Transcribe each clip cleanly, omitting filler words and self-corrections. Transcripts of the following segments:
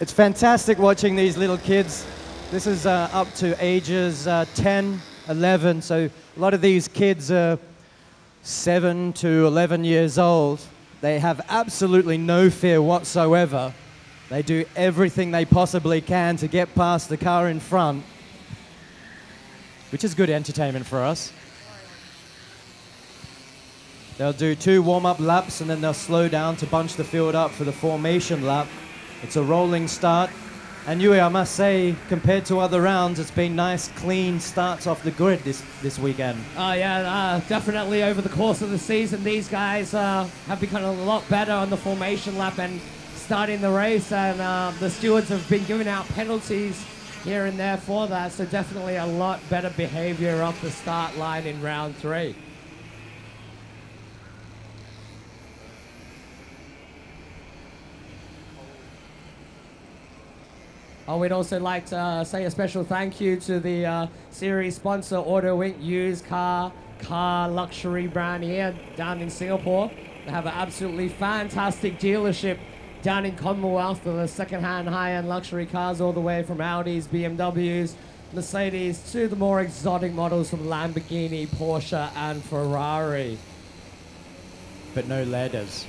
It's fantastic watching these little kids. This is up to ages 10, 11, so a lot of these kids are 7 to 11 years old. They have absolutely no fear whatsoever. They do everything they possibly can to get past the car in front, which is good entertainment for us. They'll do 2 warm-up laps and then they'll slow down to bunch the field up for the formation lap. It's a rolling start, and Yui, I must say, compared to other rounds, it's been nice, clean starts off the grid this weekend. Yeah, definitely over the course of the season, these guys have become a lot better on the formation lap and starting the race, and the stewards have been giving out penalties here and there for that, so definitely a lot better behavior off the start line in round 3. We'd also like to say a special thank you to the series sponsor, Auto Inc. used car luxury brand here down in Singapore. They have an absolutely fantastic dealership down in Commonwealth for the second-hand high-end luxury cars, all the way from Audis, BMWs, Mercedes, to the more exotic models from Lamborghini, Porsche, and Ferrari. But no ladders.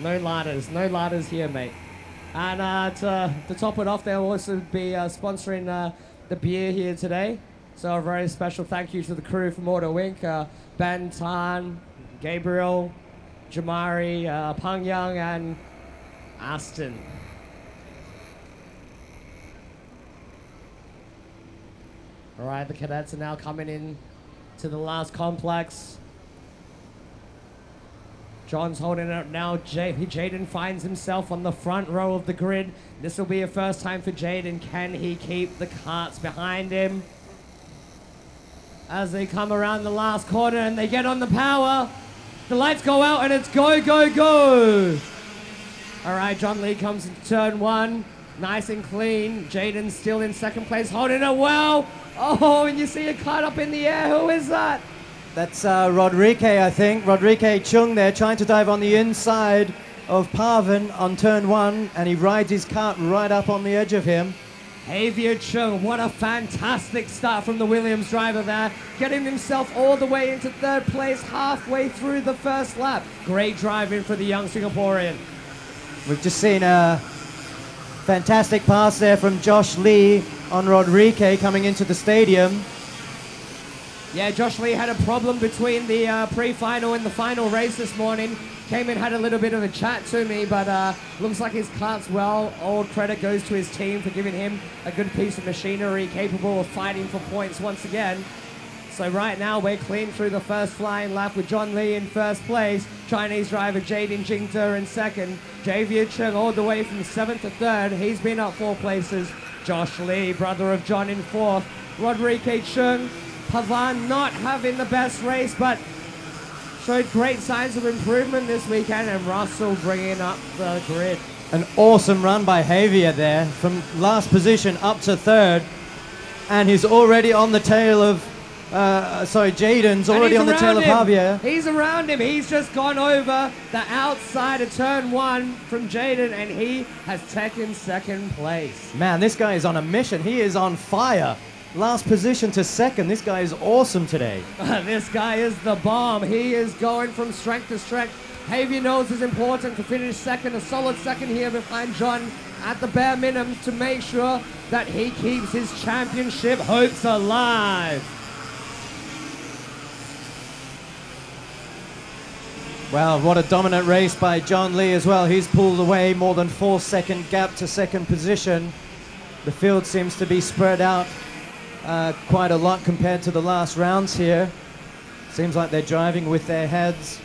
No ladders here, mate. And to top it off, they'll also be sponsoring the beer here today. So a very special thank you to the crew from Auto Inc. Ben, Tan, Gabriel, Jamari, Pang Young, and Aston. All right, the cadets are now coming in to the last complex. John's holding it up now. Jaden finds himself on the front row of the grid. This will be a first time for Jaden. Can he keep the karts behind him? As they come around the last corner and they get on the power, the lights go out and it's go, go, go. All right, John Lee comes into turn 1. Nice and clean. Jaden's still in second place, holding it well. Oh, and you see a kart up in the air. Who is that? That's Rodrigue, I think. Rodrigue Chung there, trying to dive on the inside of Parvin on turn 1, and he rides his kart right up on the edge of him. Javier Chung, what a fantastic start from the Williams driver there, getting himself all the way into 3rd place halfway through the first lap. Great driving for the young Singaporean. We've just seen a fantastic pass there from Josh Lee on Rodrigue coming into the stadium. Yeah, Josh Lee had a problem between the pre-final and the final race this morning. Came in, had a little bit of a chat to me, but looks like his kart's well. All credit goes to his team for giving him a good piece of machinery capable of fighting for points once again. So right now we're clean through the first flying lap with John Lee in 1st place. Chinese driver Jaden Jingde in 2nd. Javier Chung all the way from 7th to 3rd. He's been up 4 places. Josh Lee, brother of John, in 4th. Rodrigue Chung. Pavan not having the best race, but showed great signs of improvement this weekend, and Russell bringing up the grid. An awesome run by Javier there, from last position up to 3rd, and he's already on the tail of, Jaden's already on the tail of Javier. He's around him. He's just gone over the outside of turn 1 from Jaden, and he has taken 2nd place. Man, this guy is on a mission. He is on fire. Last position to 2nd. This guy is awesome today. This guy is the bomb. He is going from strength to strength. Javier knows it's important to finish 2nd, a solid 2nd here behind John at the bare minimum to make sure that he keeps his championship hopes alive. Well, what a dominant race by John Lee as well. He's pulled away more than 4-second gap to 2nd position. The field seems to be spread out quite a lot compared to the last rounds here. Seems like they're driving with their heads.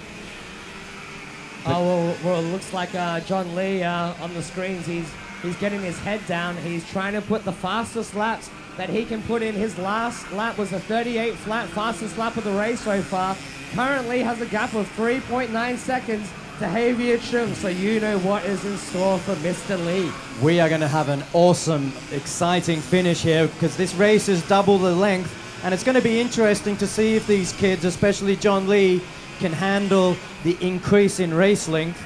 Oh, well, it looks like John Lee on the screens, he's getting his head down. He's trying to put the fastest laps that he can put in. His last lap was a 38 flat, fastest lap of the race so far. Currently has a gap of 3.9 seconds to Javier Chung, so you know what is in store for Mr. Lee. We are going to have an awesome, exciting finish here because this race is double the length, and it's going to be interesting to see if these kids, especially John Lee, can handle the increase in race length.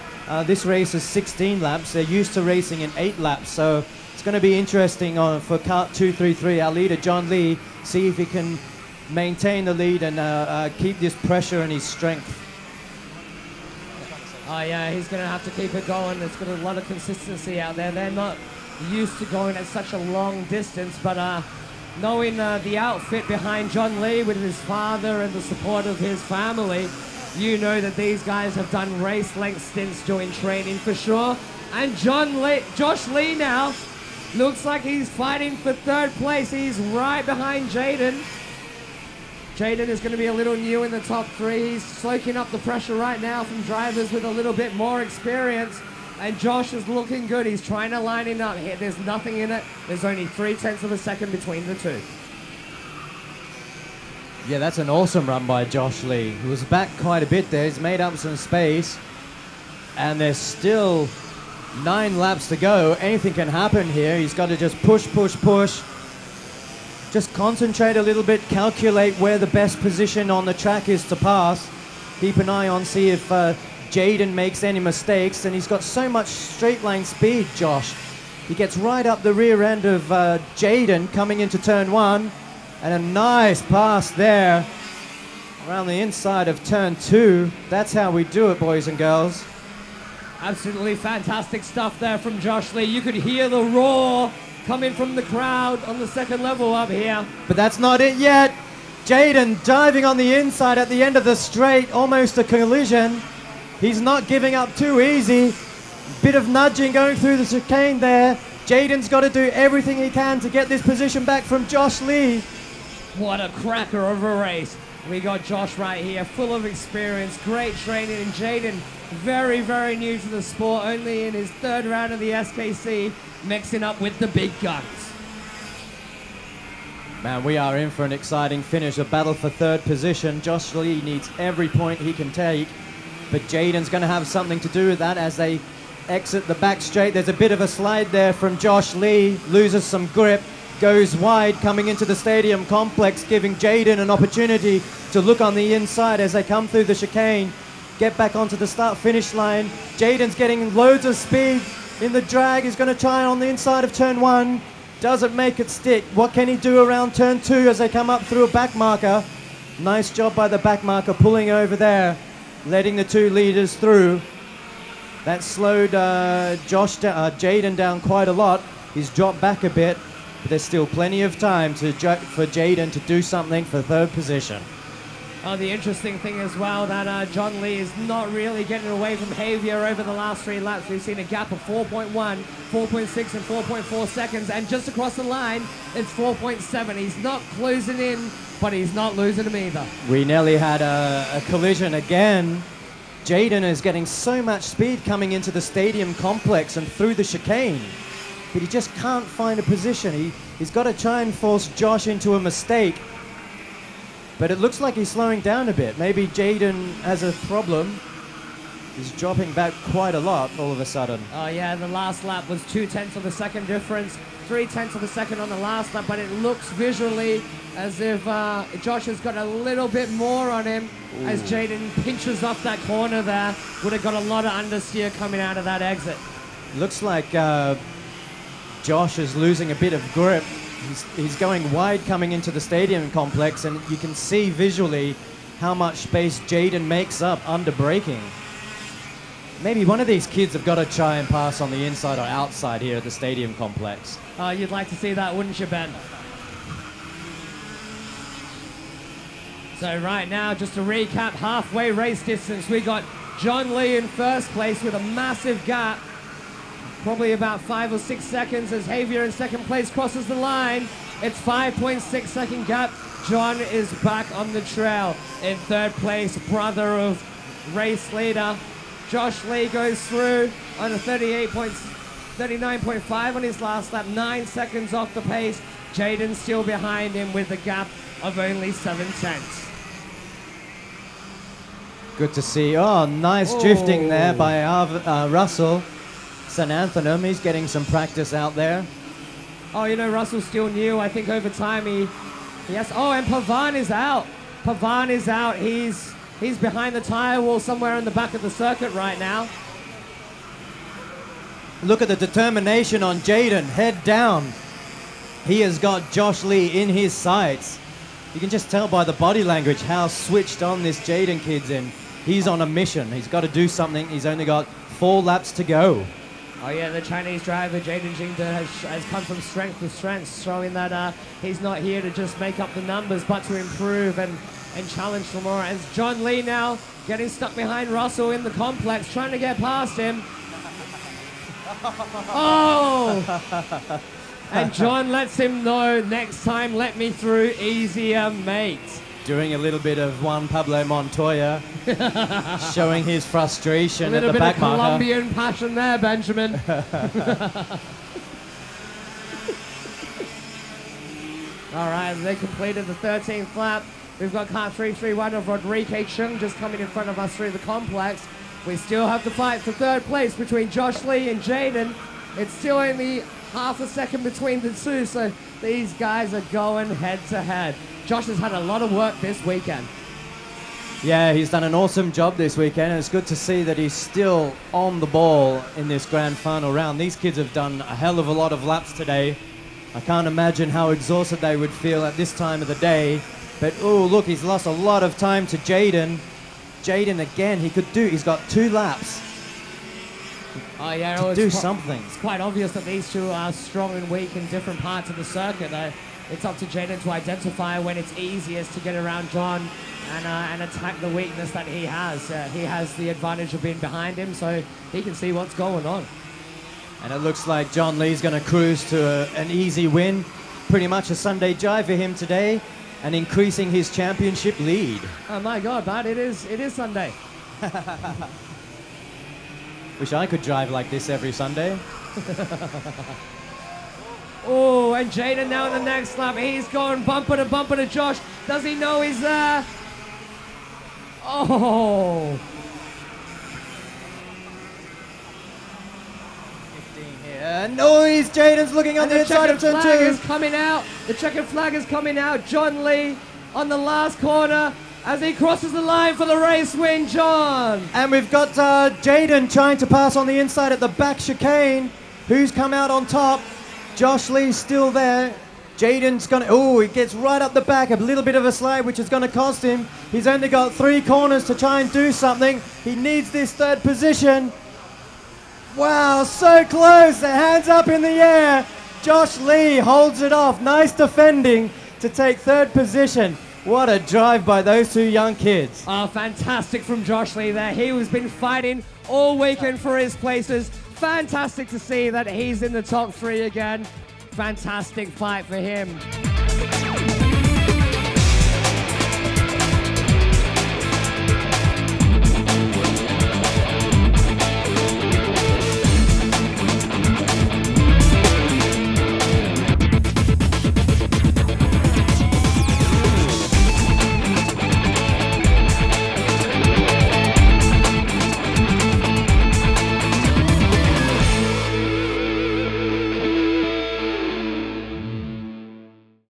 This race is 16 laps. They're used to racing in 8 laps, so it's going to be interesting for Kart 233, our leader John Lee, see if he can maintain the lead and keep this pressure and his strength. Oh yeah, he's going to have to keep it going. There's got a lot of consistency out there. They're not used to going at such a long distance, but knowing the outfit behind John Lee with his father and the support of his family, you know that these guys have done race length stints during training for sure. And Josh Lee now looks like he's fighting for 3rd place. He's right behind Jaden. Jaden is going to be a little new in the top 3. He's soaking up the pressure right now from drivers with a little bit more experience. And Josh is looking good. He's trying to line it up here. There's nothing in it. There's only 0.3 of a second between the two. Yeah, that's an awesome run by Josh Lee. He was back quite a bit there. He's made up some space. And there's still 9 laps to go. Anything can happen here. He's got to just push, push, push. Just concentrate a little bit, calculate where the best position on the track is to pass. Keep an eye on, see if Jaden makes any mistakes. And he's got so much straight line speed, Josh. He gets right up the rear end of Jaden coming into turn 1. And a nice pass there around the inside of turn 2. That's how we do it, boys and girls. Absolutely fantastic stuff there from Josh Lee. You could hear the roar coming from the crowd on the 2nd level up here. But that's not it yet. Jaden diving on the inside at the end of the straight, almost a collision. He's not giving up too easy. Bit of nudging going through the chicane there. Jaden's got to do everything he can to get this position back from Josh Lee. What a cracker of a race. We got Josh right here, full of experience, great training, and Jaden, very, very new to the sport, only in his 3rd round of the SKC, mixing up with the big guns. Man, we are in for an exciting finish, a battle for 3rd position. Josh Lee needs every point he can take, but Jaden's going to have something to do with that as they exit the back straight. There's a bit of a slide there from Josh Lee, loses some grip, goes wide coming into the stadium complex, giving Jaden an opportunity to look on the inside as they come through the chicane, get back onto the start-finish line. Jaden's getting loads of speed in the drag. He's going to try on the inside of turn 1. Doesn't make it stick. What can he do around turn 2 as they come up through a back marker? Nice job by the back marker pulling over there, letting the 2 leaders through. That slowed Jaden down quite a lot. He's dropped back a bit. But there's still plenty of time for Jaden to do something for 3rd position. Oh, the interesting thing as well that John Lee is not really getting away from Javier over the last 3 laps. We've seen a gap of 4.1, 4.6 and 4.4 seconds, and just across the line, it's 4.7. He's not closing in, but he's not losing them either. We nearly had a collision again. Jaden is getting so much speed coming into the stadium complex and through the chicane, but he just can't find a position. He's got to try and force Josh into a mistake. But it looks like he's slowing down a bit. Maybe Jaden has a problem. He's dropping back quite a lot all of a sudden. Oh yeah, the last lap was 0.2 of a second difference, 0.3 of a second on the last lap, but it looks visually as if Josh has got a little bit more on him. Ooh. As Jaden pinches off that corner there. Would have got a lot of understeer coming out of that exit. Looks like Josh is losing a bit of grip. He's going wide coming into the stadium complex, and you can see visually how much space Jaden makes up under braking. Maybe one of these kids have got to try and pass on the inside or outside here at the stadium complex. You'd like to see that, wouldn't you, Ben? So right now, just to recap, halfway race distance, we got John Lee in 1st place with a massive gap. Probably about 5 or 6 seconds as Javier in 2nd place crosses the line. It's 5.6 second gap. John is back on the trail. In 3rd place, brother of race leader Josh Lee goes through on a 39.5 on his last lap, 9 seconds off the pace. Jaden still behind him with a gap of only 7/10. Good to see. Oh, nice drifting there by Russell. St. Anthony, he's getting some practice out there. Oh, you know, Russell's still new. I think over time he has... Oh, and Pavan is out. Pavan is out. He's behind the tire wall somewhere in the back of the circuit right now. Look at the determination on Jaden, head down. He has got Josh Lee in his sights. You can just tell by the body language how switched on this Jaden kid's in. He's on a mission. He's got to do something. He's only got 4 laps to go. Oh yeah, the Chinese driver, Jaden Jingde, has come from strength to strength, showing that he's not here to just make up the numbers, but to improve and challenge for more. And John Lee now getting stuck behind Russell in the complex, trying to get past him. Oh! And John lets him know, next time let me through easier, mate. Doing a little bit of Juan Pablo Montoya, showing his frustration at the back marker. A little bit of Colombian passion there, Benjamin. All right, they completed the 13th lap. We've got car 331 of Rodrigue Chung just coming in front of us through the complex. We still have the fight for 3rd place between Josh Lee and Jaden. It's still only half a second between the two, so these guys are going head to head. Josh has had a lot of work this weekend. Yeah, he's done an awesome job this weekend. It's good to see that he's still on the ball in this grand final round. These kids have done a hell of a lot of laps today. I can't imagine how exhausted they would feel at this time of the day. But, oh, look, he's lost a lot of time to Jaden. Jaden, again, he's got 2 laps. Oh, yeah, to do something. It's quite obvious that these two are strong and weak in different parts of the circuit. It's up to Jaden to identify when it's easiest to get around John and attack the weakness that he has. He has the advantage of being behind him, so he can see what's going on. And it looks like John Lee's going to cruise to an easy win. Pretty much a Sunday drive for him today, and increasing his championship lead. Oh my God, man, it is Sunday. Wish I could drive like this every Sunday. Oh, and Jaden now in the next lap. He's going bumper to Josh. Does he know he's there? Oh. 15 here. Noise! Jaden's looking on the inside of turn 2. The checkered flag is coming out. The checkered flag is coming out. John Lee on the last corner as he crosses the line for the race win, John. And we've got Jaden trying to pass on the inside at the back chicane. Who's come out on top? Josh Lee's still there. Jaden's gonna, he gets right up the back, a little bit of a slide, which is gonna cost him. He's only got 3 corners to try and do something. He needs this 3rd position. Wow, so close, the hands up in the air. Josh Lee holds it off, nice defending to take 3rd position. What a drive by those 2 young kids. Oh, fantastic from Josh Lee there. He has been fighting all weekend for his places. Fantastic to see that he's in the top 3 again. Fantastic fight for him.